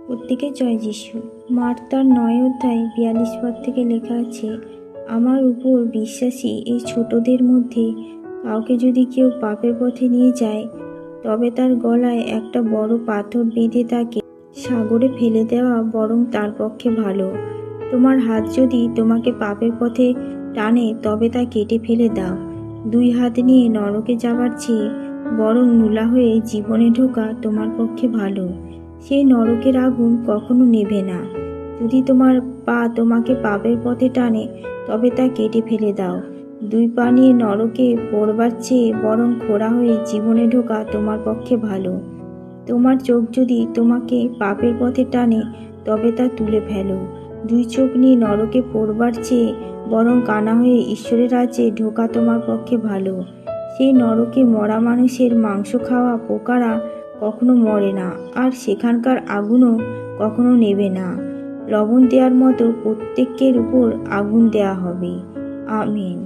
প্রত্যেকে জয় যিশু। মার্তার 9 অধ্যায় 42 পদ থেকে লেখা আছে, আমার উপর বিশ্বাসী এই ছোটদের মধ্যে কাউকে যদি কেউ পাপের পথে নিয়ে যায়, তবে তার গলায় একটা বড় পাথর বেঁধে তাকে সাগরে ফেলে দেওয়া বরং তার পক্ষে ভালো। তোমার হাত যদি তোমাকে পাপের পথে টানে, তবে তা কেটে ফেলে দাও। 2 হাত নিয়ে নরকে যাবার চেয়ে বরং নুলা হয়ে জীবনে ঢোকা তোমার পক্ষে ভালো। সেই নরকের আগুন কখনো নেভে না। যদি তোমার পা তোমাকে পাপের পথে টানে, তবে তা কেটে ফেলে দাও। 2 পা নিয়ে নরকে পড়বার চেয়ে বরং খোঁড়া হয়ে জীবনে ঢোকা তোমার পক্ষে ভালো। তোমার চোখ যদি তোমাকে পাপের পথে টানে, তবে তা তুলে ফেলো। 2 চোখ নিয়ে নরকে পড়বার চেয়ে বরং কানা হয়ে ঈশ্বরের রাজ্যে ঢোকা তোমার পক্ষে ভালো। সেই নরকে মরা মানুষের মাংস খাওয়া পোকারা কখনো মরে না, আর সেখানকার আগুনও কখনো নেবে না। লবণ দেওয়ার মতো প্রত্যেকের উপর আগুন দেয়া হবে। আমিন।